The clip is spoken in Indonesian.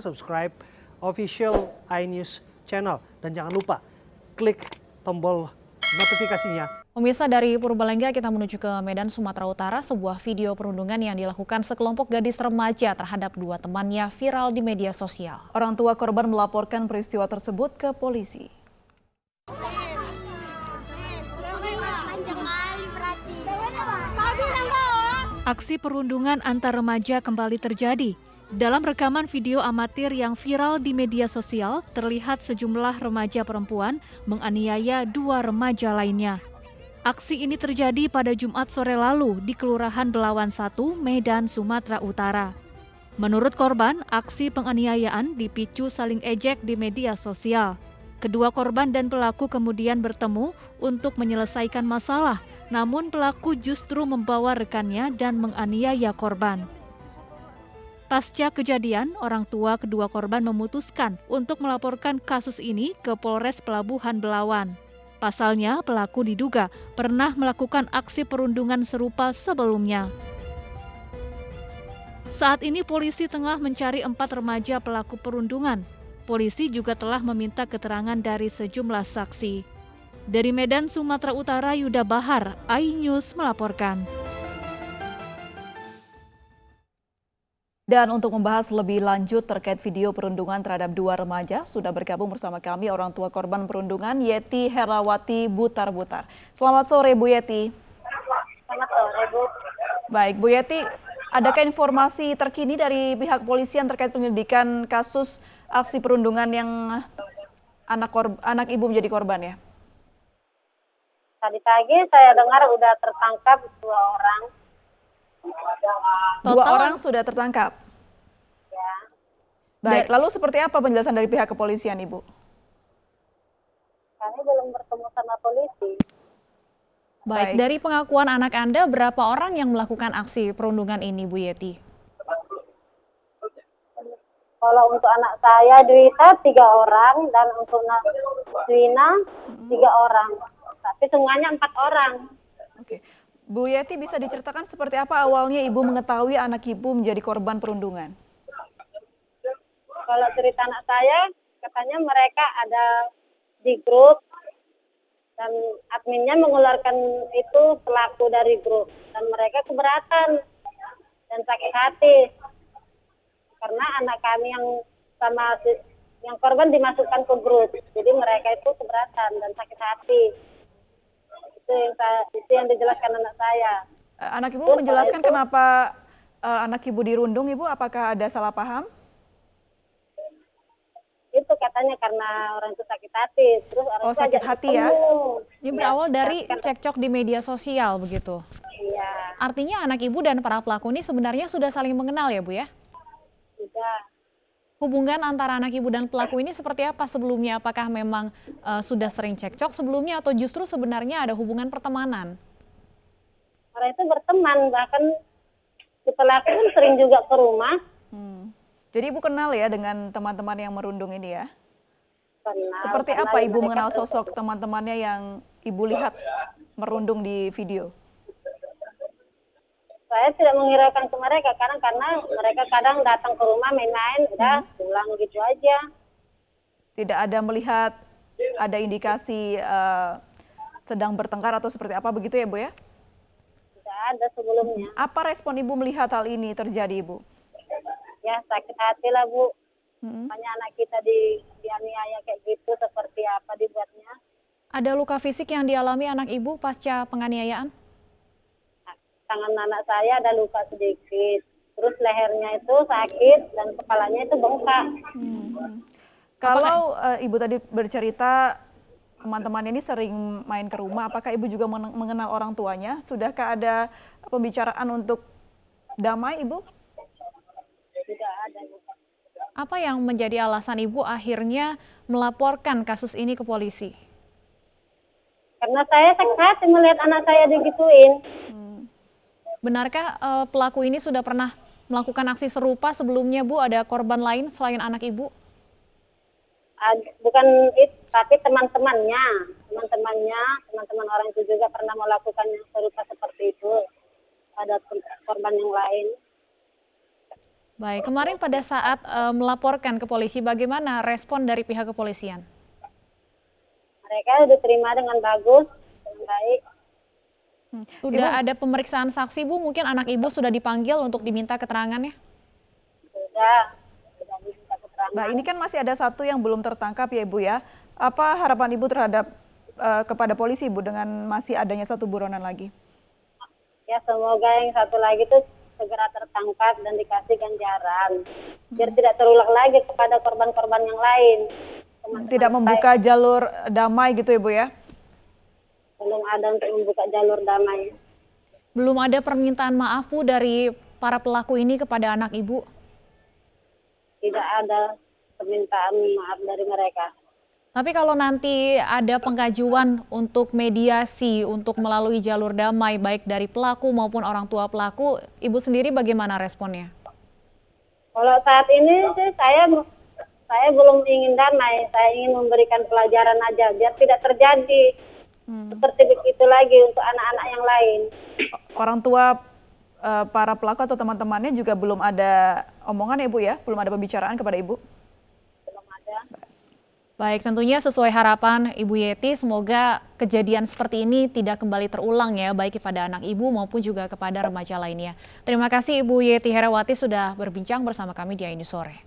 subscribe official iNews channel. Dan jangan lupa klik tombol notifikasinya. Pemirsa, dari Purbalingga kita menuju ke Medan, Sumatera Utara. Sebuah video perundungan yang dilakukan sekelompok gadis remaja terhadap dua temannya viral di media sosial. Orang tua korban melaporkan peristiwa tersebut ke polisi. Aksi perundungan antar remaja kembali terjadi. Dalam rekaman video amatir yang viral di media sosial, terlihat sejumlah remaja perempuan menganiaya dua remaja lainnya. Aksi ini terjadi pada Jumat sore lalu di Kelurahan Belawan 1, Medan, Sumatera Utara. Menurut korban, aksi penganiayaan dipicu saling ejek di media sosial. Kedua korban dan pelaku kemudian bertemu untuk menyelesaikan masalah, namun pelaku justru membawa rekannya dan menganiaya korban. Pasca kejadian, orang tua kedua korban memutuskan untuk melaporkan kasus ini ke Polres Pelabuhan Belawan. Pasalnya, pelaku diduga pernah melakukan aksi perundungan serupa sebelumnya. Saat ini polisi tengah mencari 4 remaja pelaku perundungan. Polisi juga telah meminta keterangan dari sejumlah saksi. Dari Medan, Sumatera Utara, Yuda Bahar, iNews melaporkan. Dan untuk membahas lebih lanjut terkait video perundungan terhadap dua remaja, sudah bergabung bersama kami orang tua korban perundungan, Yeti Herawati Butar-Butar. Selamat sore, Bu Yeti. Selamat sore, Bu. Baik, Bu Yeti, adakah informasi terkini dari pihak polisian terkait penyelidikan kasus aksi perundungan yang anak ibu menjadi korban ya? Tadi pagi saya dengar udah tertangkap 2 orang. Dua orang sudah tertangkap? Ya. Baik, lalu seperti apa penjelasan dari pihak kepolisian, Ibu? Kami belum bertemu sama polisi. Baik, dari pengakuan anak Anda, berapa orang yang melakukan aksi perundungan ini, Bu Yeti? Kalau untuk anak saya, Dwita 3 orang, dan untuk Dwina 3 orang. Tapi semuanya 4 orang. Oke. Bu Yeti, bisa diceritakan seperti apa awalnya Ibu mengetahui anak Ibu menjadi korban perundungan? Kalau cerita anak saya, katanya mereka ada di grup, dan adminnya mengeluarkan itu pelaku dari grup. Dan mereka keberatan dan sakit hati. Karena anak kami yang korban dimasukkan ke grup. Jadi mereka itu keberatan dan sakit hati. Itu yang dijelaskan anak saya. Anak Ibu menjelaskan kenapa anak Ibu dirundung, Ibu? Apakah ada salah paham? Itu katanya karena orang itu sakit hati. Terus orang itu sakit hati ya? Ini berawal dari cekcok di media sosial begitu? Iya. Artinya anak Ibu dan para pelaku ini sebenarnya sudah saling mengenal ya, Bu ya? Sudah. Hubungan antara anak Ibu dan pelaku ini seperti apa sebelumnya? Apakah memang sudah sering cekcok sebelumnya atau justru sebenarnya ada hubungan pertemanan? Orang itu berteman, bahkan si pelaku pun sering juga ke rumah. Jadi Ibu kenal ya dengan teman-teman yang merundung ini ya? Kenal. Seperti apa Ibu mengenal sosok teman-temannya yang Ibu lihat merundung di video? Saya tidak menghiraukan ke mereka karena mereka kadang datang ke rumah main-main, udah pulang gitu aja. Tidak ada melihat ada indikasi sedang bertengkar atau seperti apa begitu ya, Bu ya? Tidak ada sebelumnya. Apa respon Ibu melihat hal ini terjadi, Bu? Ya sakit hati lah, Bu. Banyak anak kita dianiaya kayak gitu, seperti apa dibuatnya. Ada luka fisik yang dialami anak Ibu pasca penganiayaan? Tangan anak saya ada luka sedikit. Terus lehernya itu sakit dan kepalanya itu bengkak. Kalau Ibu tadi bercerita teman-teman ini sering main ke rumah, apakah Ibu juga mengenal orang tuanya? Sudahkah ada pembicaraan untuk damai, Ibu? Tidak ada. Apa yang menjadi alasan Ibu akhirnya melaporkan kasus ini ke polisi? Karena saya sakit hati melihat anak saya digituin. Benarkah pelaku ini sudah pernah melakukan aksi serupa sebelumnya, Bu? Ada korban lain selain anak Ibu? Bukan itu, tapi teman-teman orang itu juga pernah melakukan yang serupa seperti itu. Ada korban yang lain. Baik, kemarin pada saat melaporkan ke polisi, bagaimana respon dari pihak kepolisian? Mereka diterima dengan bagus, dengan baik. Sudah ada pemeriksaan saksi, Bu? Mungkin anak Ibu sudah dipanggil untuk diminta keterangannya? Sudah diminta keterangan. Nah, ini kan masih ada satu yang belum tertangkap ya Ibu ya. Apa harapan Ibu terhadap kepada polisi Ibu dengan masih adanya satu buronan lagi? Ya semoga yang satu lagi tuh segera tertangkap dan dikasih ganjaran. Biar tidak terulang lagi kepada korban-korban yang lain. Teman-teman Tidak membuka saya jalur damai gitu ya Bu ya? belum ada untuk membuka jalur damai. Belum ada permintaan maaf, Bu, dari para pelaku ini kepada anak Ibu? Tidak ada permintaan maaf dari mereka. Tapi kalau nanti ada pengajuan untuk mediasi, untuk melalui jalur damai, baik dari pelaku maupun orang tua pelaku, Ibu sendiri bagaimana responnya? Kalau saat ini sih saya belum ingin damai, saya ingin memberikan pelajaran aja biar tidak terjadi seperti begitu lagi untuk anak-anak yang lain. Orang tua para pelaku atau teman-temannya juga belum ada omongan ya Bu ya? Belum ada pembicaraan kepada Ibu? Belum ada. Baik, tentunya sesuai harapan Ibu Yeti, semoga kejadian seperti ini tidak kembali terulang ya, baik kepada anak Ibu maupun juga kepada remaja lainnya. Terima kasih Ibu Yeti Herawati sudah berbincang bersama kami di Ainus Sore.